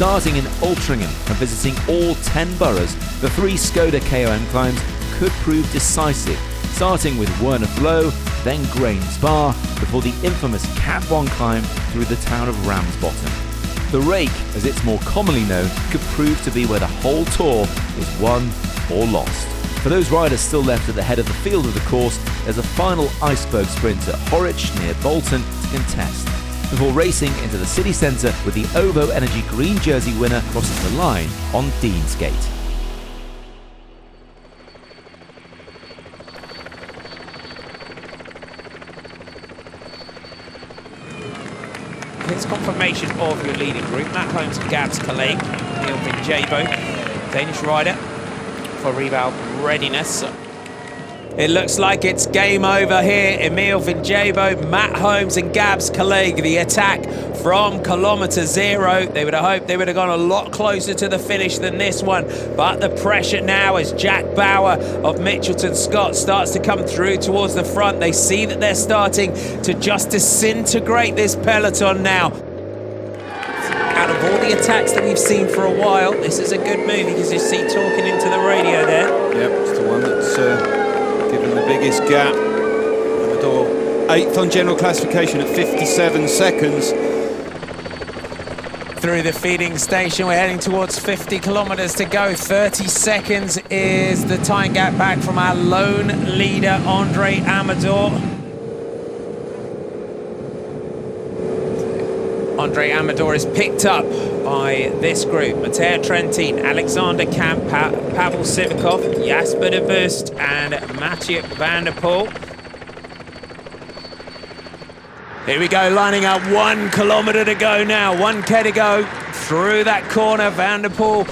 Starting in Altrincham and visiting all 10 boroughs, the 3 Skoda KOM climbs could prove decisive, starting with Werner Blow, then Grange Bar, before the infamous Cat 1 climb through the town of Ramsbottom. The Rake, as it's more commonly known, could prove to be where the whole tour is won or lost. For those riders still left at the head of the field of the course, there's a final iceberg sprint at Horwich near Bolton to contest, before racing into the city centre with the OVO Energy green jersey winner crossing the line on Deansgate. It's confirmation of your leading group. Matt Holmes and Gabs Calais, Neil Jabo, Danish rider for revalve readiness. It looks like it's game over here. Emil Vinjabo, Matt Holmes and Gabs Calais, the attack from kilometre 0. They would have hoped they would have gone a lot closer to the finish than this one. But the pressure now as Jack Bauer of Mitchelton Scott starts to come through towards the front. They see that they're starting to just disintegrate this peloton now. Out of all the attacks that we've seen for a while, this is a good move because you see talking into the radio there. Yep, it's the one that's given the biggest gap. Amador, 8th on general classification at 57 seconds. Through the feeding station, we're heading towards 50 kilometers to go. 30 seconds is the time gap back from our lone leader, Andre Amador. Andre Amador is picked up by this group. Matteo Trentin, Alexander Kamp, Pavel Sivakov, Jasper de Bust and Mathieu van der Poel. Here we go, lining up 1 kilometer to go now. 1K to go through that corner. Van der Poel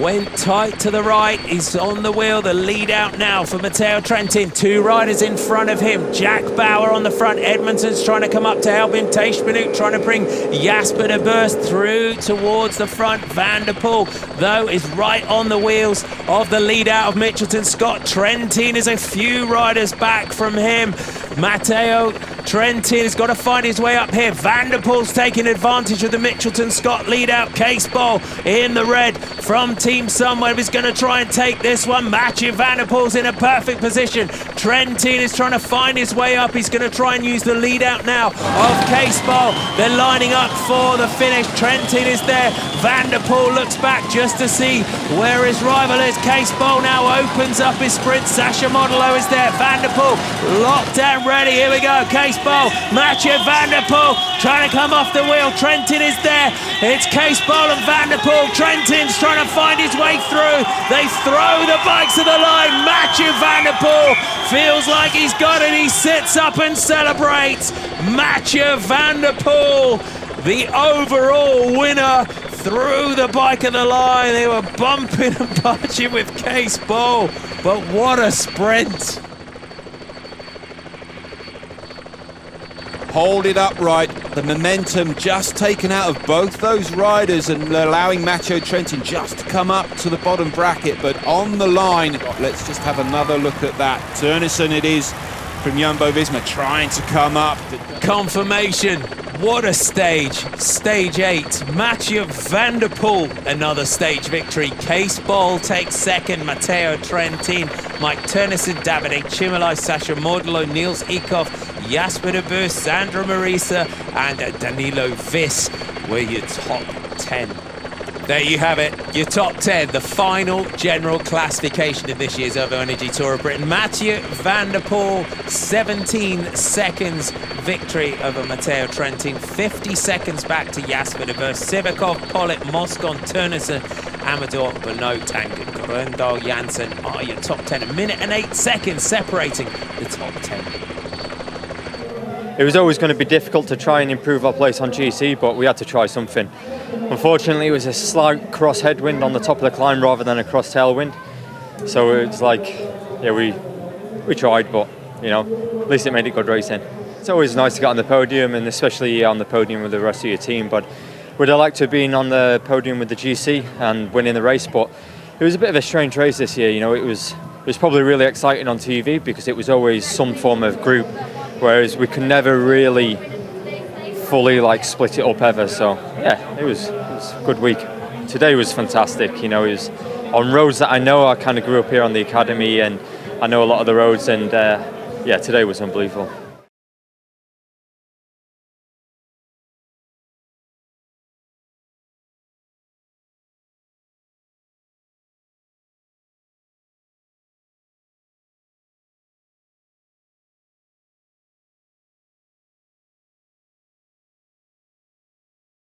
went tight to the right. He's on the wheel. The lead out now for Matteo Trentin. 2 riders in front of him. Jack Bauer on the front. Edmondson's trying to come up to help him. Teichmanuk trying to bring Jasper de Bust through towards the front. Van der Poel, though, is right on the wheels of the lead out of Mitchelton Scott. Trentin is a few riders back from him. Matteo Trentin has got to find his way up here. Van der Poel's taking advantage of the Mitchelton Scott lead out. Case Ball in the red from Team Sunweb is going to try and take this one. Mathieu van der Poel's in a perfect position. Trentin is trying to find his way up. He's going to try and use the lead out now of Case Ball. They're lining up for the finish. Trentin is there. Van der Poel looks back just to see where his rival is. Case Ball now opens up his sprint. Sasha Modelo is there. Van der Poel locked down, ready. Here we go. Case Ball. Mathieu van der Poel trying to come off the wheel. Trentin is there. It's Case Ball and Van der Poel. Trentin's trying to find his way through. They throw the bikes to the line. Mathieu van der Poel feels like he's got it. He sits up and celebrates. Mathieu van der Poel, the overall winner, through the bike of the line. They were bumping and punching with Case Ball, but what a sprint. Hold it upright. The momentum just taken out of both those riders and allowing Matteo Trentin just to come up to the bottom bracket. But on the line, let's just have another look at that. Turnison it is from Jumbo-Visma trying to come up. Confirmation. What a stage. Stage 8. Mathieu van der Poel, another stage victory. Case Ball takes second. Matteo Trentin, Mike Turnison, Davide Chimolai, Sasha Modelo, Niels Eekhoff, Jasper de Bust, Sandra Marisa and Danilo Vis were your top 10. There you have it, your top 10, the final general classification of this year's OVO Energy Tour of Britain. Mathieu van der Poel, 17 seconds victory over Matteo Trentin, 50 seconds back to Jasper de Bust, Sivakov, Pollitt, Moscon, Turnison, Amador, Benoit and Grøndal Jansen are your top 10. A minute and 8 seconds separating the top 10. It was always going to be difficult to try and improve our place on GC, but we had to try something. Unfortunately, it was a slight cross headwind on the top of the climb rather than a cross tailwind. So it's like, yeah, we tried, but you know, at least it made it good racing. It's always nice to get on the podium, and especially on the podium with the rest of your team. But we'd have liked to have been on the podium with the GC and winning the race. But it was a bit of a strange race this year. You know, it was probably really exciting on TV because it was always some form of group, whereas we could never really fully like split it up ever. So yeah, it was was a good week. Today was fantastic. You know, it was on roads that I know. I kind of grew up here on the academy, and I know a lot of the roads. And yeah, today was unbelievable.